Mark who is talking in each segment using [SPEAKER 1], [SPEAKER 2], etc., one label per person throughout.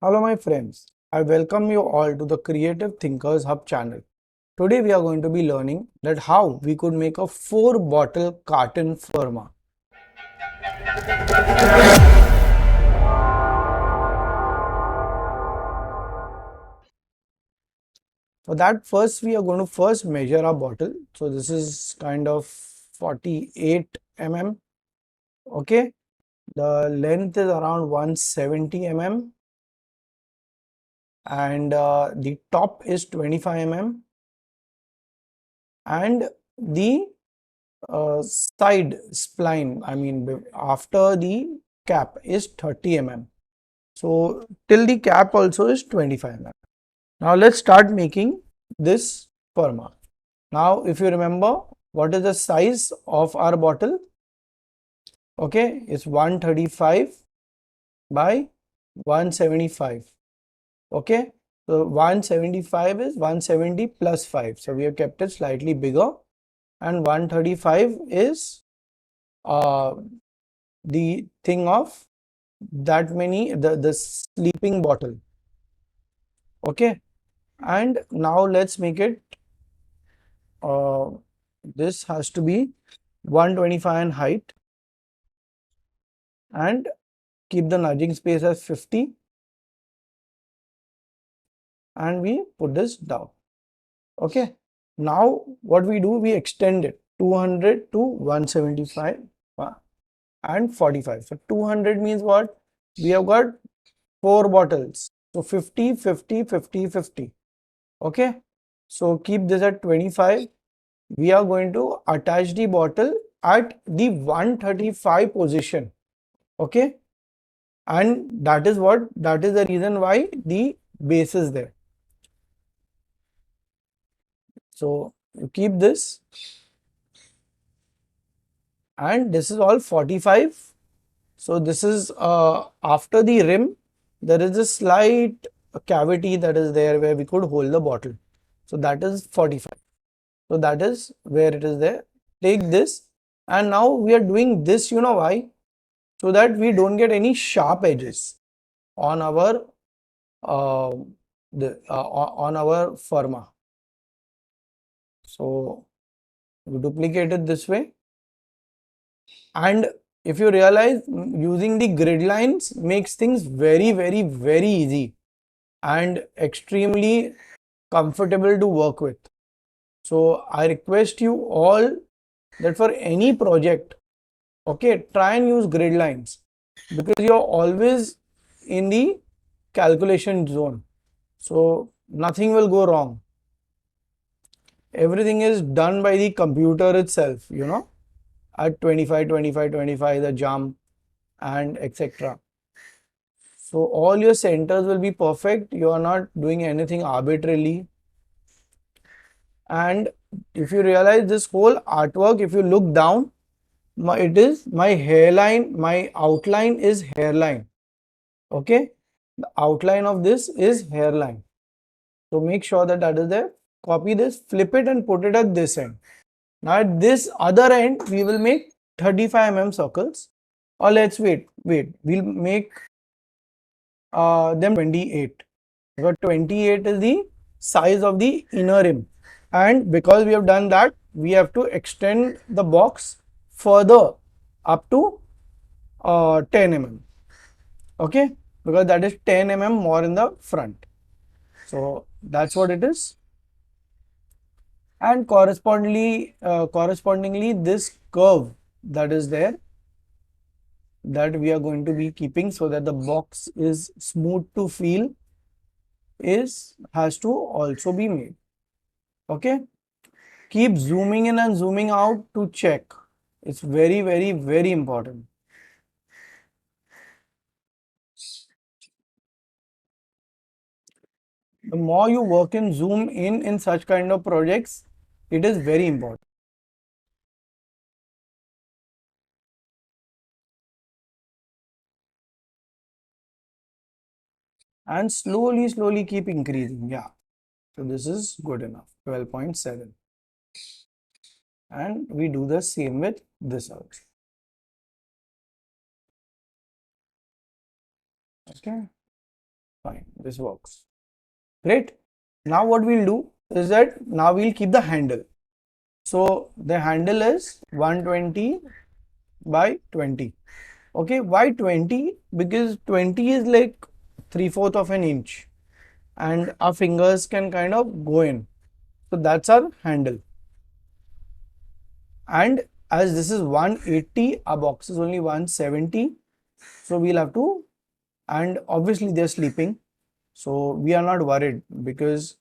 [SPEAKER 1] Hello my friends, I welcome you all to the Creative Thinkers Hub channel. Today we are going to be learning that how we could make a 4-bottle carton ferma. For that first we are going to first measure our bottle. So this is kind of 48 mm. Okay, the length is around 170 mm and the top is 25 mm and the side spline, I mean after the cap, is 30 mm. So till the cap also is 25 mm. Now let's start making this ferma. Now if you remember, what is the size of our bottle? Okay, it's 135 by 175. Okay, so 175 is 170 plus 5. So we have kept it slightly bigger, and 135 is the thing of that many, the sleeping bottle. Okay, and now let's make it this has to be 125 in height and keep the nudging space as 50 and we put this down. Okay, now what we do, we extend it 200 to 175 and 45. So 200 means what? We have got 4 bottles, so 50 50 50 50. Okay, so keep this at 25. We are going to attach the bottle at the 135 position. Okay, and that is the reason why the base is there. So you keep this, and this is all 45. So this is after the rim, there is a slight cavity that is there where we could hold the bottle. So that is 45. So that is where it is there. Take this, and now we are doing this, you know why? So that we don't get any sharp edges on our uh, on our ferma. So we duplicate it this way, and if you realize, using the grid lines makes things very easy and extremely comfortable to work with. So I request you all that for any project, okay, try and use grid lines, because you're always in the calculation zone, so nothing will go wrong. Everything is done by the computer itself, at 25 25 25, the jump and etc. So all your centers will be perfect. You are not doing anything arbitrarily. And if you realize, this whole artwork, if you look down, it is my hairline, my outline is hairline. Okay, the outline of this is hairline. So make sure that that is there. Copy this, flip it and put it at this end. Now at this other end, we will make 35 mm circles, or let's wait, we'll make them 28, because 28 is the size of the inner rim, and because we have done that, we have to extend the box further up to 10 mm. Okay, because that is 10 mm more in the front. So that's what it is. And correspondingly, this curve that is there, that we are going to be keeping so that the box is smooth to feel, has to also be made. Okay, keep zooming in and zooming out to check. It's very important. The more you work in zoom in such kind of projects, it is very important. And slowly keep increasing. Yeah, so this is good enough, 12.7. And we do the same with this also. Okay, Fine, this works. Great. Now what we'll do is that now we'll keep the handle. So the handle is 120 by 20. Okay, why 20? Because 20 is like 3/4 of an inch and our fingers can kind of go in. So that's our handle. And as this is 180, our box is only 170. So we'll have to, and obviously they're sleeping. So we are not worried because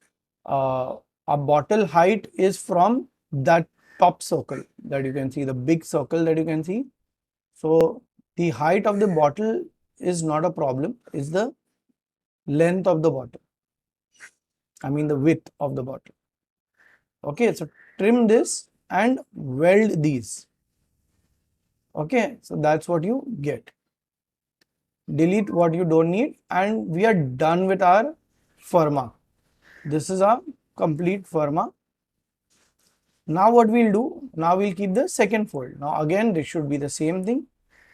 [SPEAKER 1] our bottle height is from that top circle that you can see, the big circle that you can see. So the height of the bottle is not a problem, it's the length of the bottle. I mean the width of the bottle. Okay, so trim this and weld these. Okay, so that's what you get. Delete what you don't need and we are done with our ferma. This is our complete ferma. Now what we'll do, now we'll keep the second fold. Now again this should be the same thing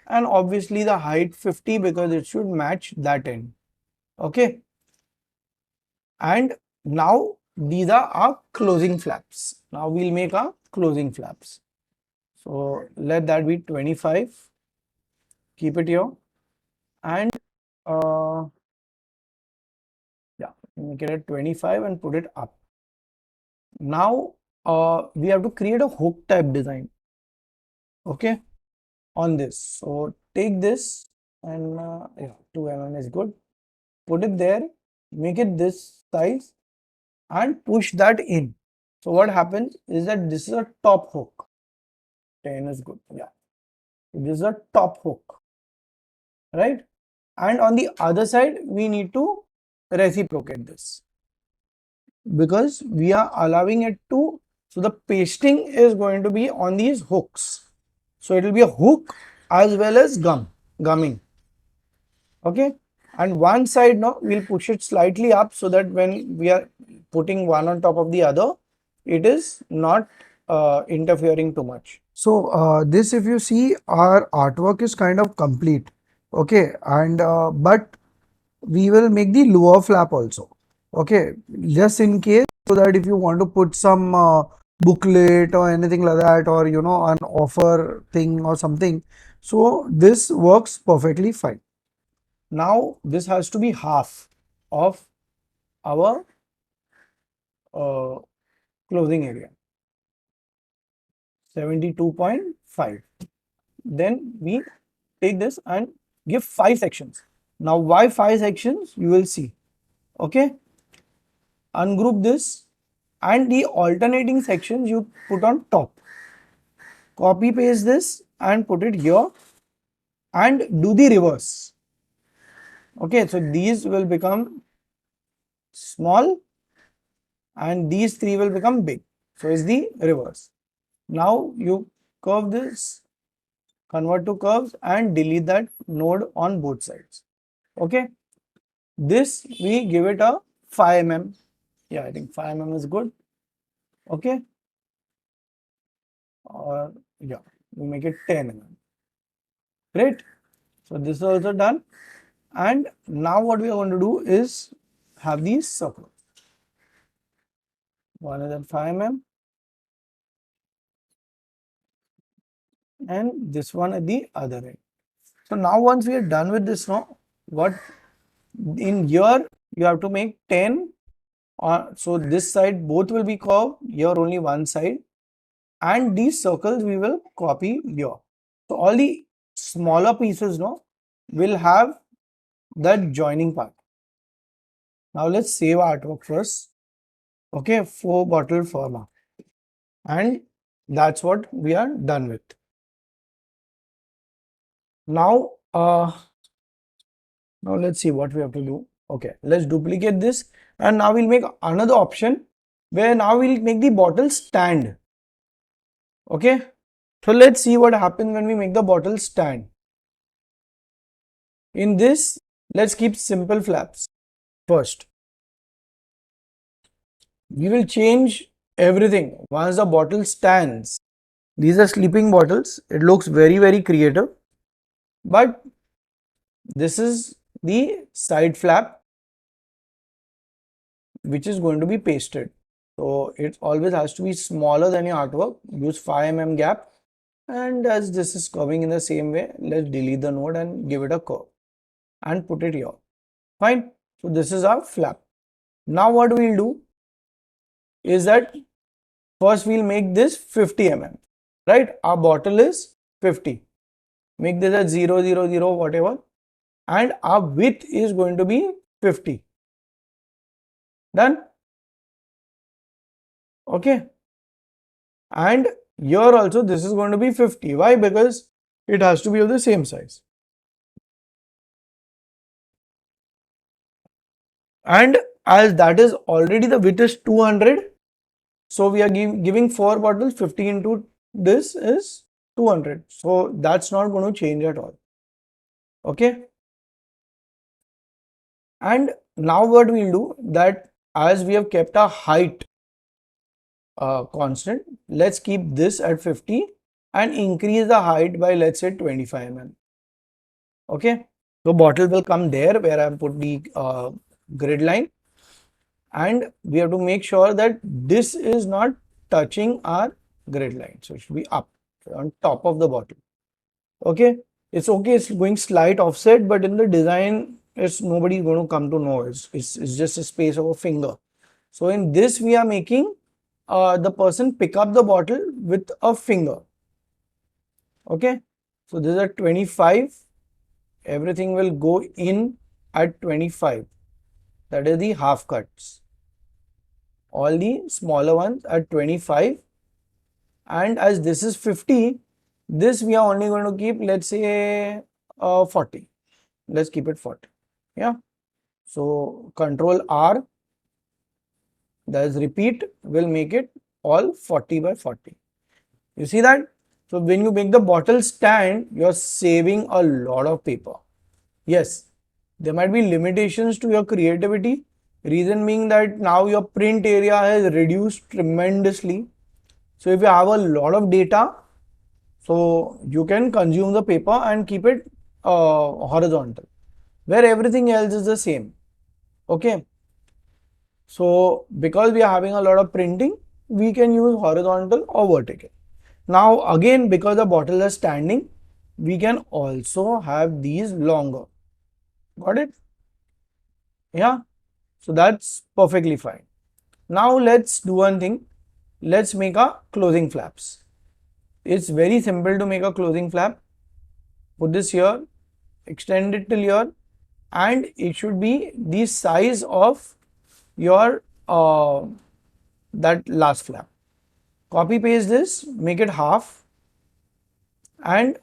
[SPEAKER 1] and obviously the height 50 because it should match that end. Okay, and now these are our closing flaps. Now we'll make our closing flaps. So let that be 25. Keep it here and yeah, make it at 25 and put it up. Now we have to create a hook type design. Okay, on this. So take this and yeah, 2 mm is good. Put it there, make it this size and push that in. So what happens is that this is a top hook. 10 is good. Yeah. This is a top hook. Right? And on the other side, we need to reciprocate this because we are allowing it to. So the pasting is going to be on these hooks. So it will be a hook as well as gumming. Okay. And one side now we'll push it slightly up so that when we are putting one on top of the other, it is not interfering too much. So this, if you see, our artwork is kind of complete. Okay, and but we will make the lower flap also. Okay, just in case, so that if you want to put some booklet or anything like that, or you know, an offer thing or something, so this works perfectly fine. Now this has to be half of our closing area, 72.5. Then we take this and give 5 sections. Now why 5 sections? You will see. Okay, ungroup this and the alternating sections you put on top. Copy paste this and put it here and do the reverse. Okay, so these will become small and these 3 will become big. So it's the reverse. Now you curve this, convert to curves and delete that node on both sides. Okay, this we give it a 5 mm. Yeah, I think 5 mm is good. Okay, or yeah, we make it 10 mm. Great. So this is also done. And now what we are going to do is have these circles. One is at 5 mm and this one at the other end. So now once we are done with this now, what in here you have to make 10. So this side both will be curved, here only one side, and these circles we will copy here. So all the smaller pieces now will have that joining part. Now let's save artwork first. Okay, 4 bottle ferma, and that's what we are done with. Now now let's see what we have to do. Okay, let's duplicate this and now we'll make another option where now we'll make the bottle stand. Okay, so let's see what happens when we make the bottle stand. In this, let's keep simple flaps first. We will change everything once the bottle stands. These are sleeping bottles. It looks very creative, but this is the side flap which is going to be pasted. So it always has to be smaller than your artwork. Use 5 mm gap, and as this is curving in the same way, let's delete the node and give it a curve and put it here. Fine. So this is our flap. Now what we'll do is that first we'll make this 50 mm, right? Our bottle is 50. Make this at 0, 0, 0, whatever, and our width is going to be 50. Done. Okay. And here also this is going to be 50. Why? Because it has to be of the same size. And as that is already, the width is 200, so we are giving 4 bottles. 50 into this is 200. So that's not going to change at all. Okay. And now what we'll do, that as we have kept our height constant, let's keep this at 50 and increase the height by, let's say, 25 mm. Okay. So bottle will come there where I have put the grid line, and we have to make sure that this is not touching our grid line. So it should be up on top of the bottle. Okay. It's okay, it's going slight offset, but in the design, it's nobody going to come to know. It's just a space of a finger. So in this, we are making the person pick up the bottle with a finger. Okay. So this is at 25. Everything will go in at 25. That is the half cuts. All the smaller ones at 25. And as this is 50, this we are only going to keep, let's say, 40. Let's keep it 40. Yeah. So Control R, that is repeat, will make it all 40 by 40. You see that? So when you make the bottle stand, you're saving a lot of paper. Yes, there might be limitations to your creativity. Reason being that now your print area has reduced tremendously. So if you have a lot of data, so you can consume the paper and keep it horizontal, where everything else is the same. Okay. So because we are having a lot of printing, we can use horizontal or vertical. Now again, because the bottle is standing, we can also have these longer. Got it? Yeah. So that's perfectly fine. Now let's do one thing. Let's make a closing flaps. It's very simple to make a closing flap. Put this here, extend it till here, and it should be the size of your that last flap. Copy paste this, make it half, and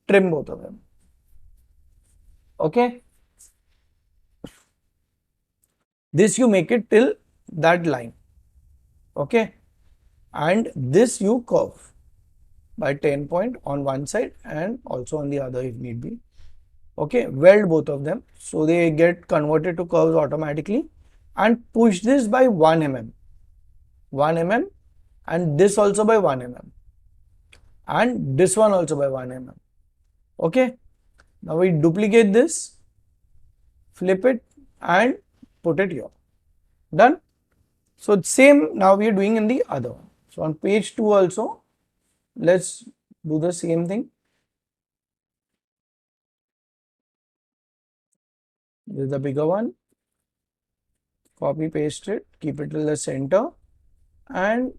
[SPEAKER 1] trim both of them. Okay. This you make it till that line. Okay. And this you curve by 10 point on one side and also on the other if need be. Okay. Weld both of them so they get converted to curves automatically, and push this by 1 mm. 1 mm, and this also by 1 mm, and this one also by 1 mm. Okay. Now we duplicate this, flip it, and put it here. Done. So same now we are doing in the other one. So on page 2 also, let's do the same thing. This is the bigger one. Copy paste it, keep it till the center, and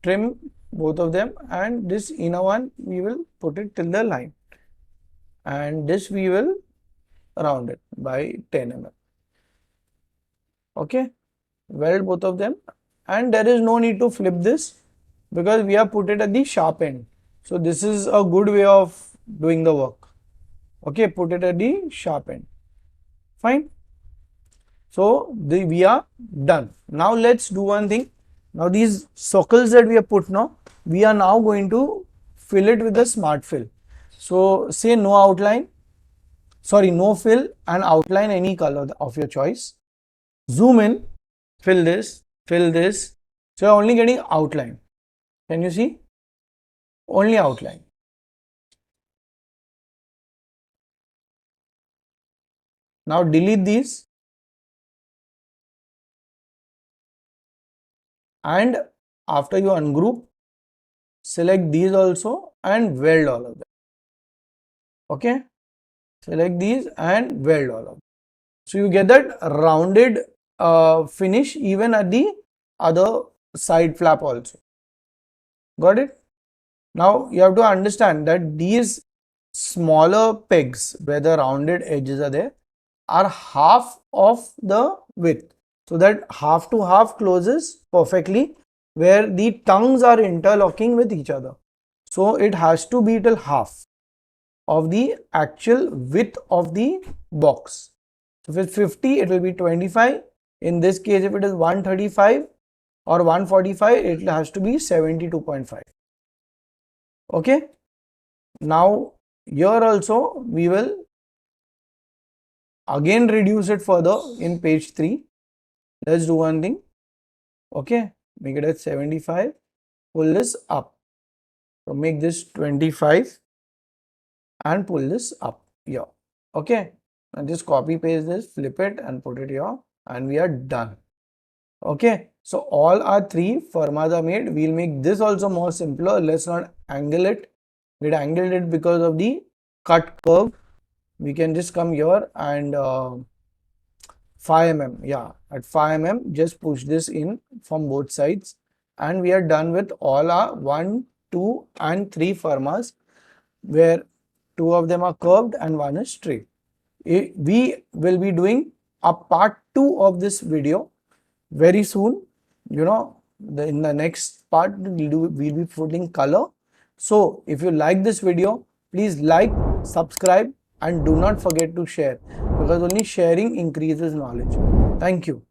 [SPEAKER 1] trim both of them, and this inner one we will put it till the line, and this we will round it by 10 mm. Okay. Weld both of them, and there is no need to flip this because we have put it at the sharp end. So this is a good way of doing the work. Okay, put it at the sharp end. Fine. So we are done. Now let's do one thing. Now these circles that we have put now, we are now going to fill it with the smart fill. So say no outline, sorry, no fill, and outline any color of your choice. Zoom in, fill this, fill this. So you're only getting outline. Can you see? Only outline. Now delete these. and after you ungroup, select these also and weld all of them. Okay, select these and weld all of them. So you get that rounded finish even at the other side flap also. Got it? Now you have to understand that these smaller pegs where the rounded edges are there are half of the width. So that half to half closes perfectly where the tongues are interlocking with each other. So it has to be till half of the actual width of the box. So if it's 50, it will be 25. In this case, if it is 135 or 145, it has to be 72.5. Okay. Now here also we will again reduce it further in page 3. Let's do one thing. Okay, make it at 75. Pull this up. So make this 25 and pull this up here. Okay, and just copy paste this, flip it and put it here, and we are done. Okay, so all our 3 fermas are made. We'll make this also more simpler. Let's not angle it. We angled it because of the cut curve. We can just come here and 5 mm, yeah, at 5 mm just push this in from both sides, and we are done with all our 1, 2 and 3 fermas where 2 of them are curved and 1 is straight. We will be doing a part 2 of this video very soon. You know, in the next part we'll be putting color. So if you like this video, please like, subscribe and do not forget to share, because only sharing increases knowledge. Thank you.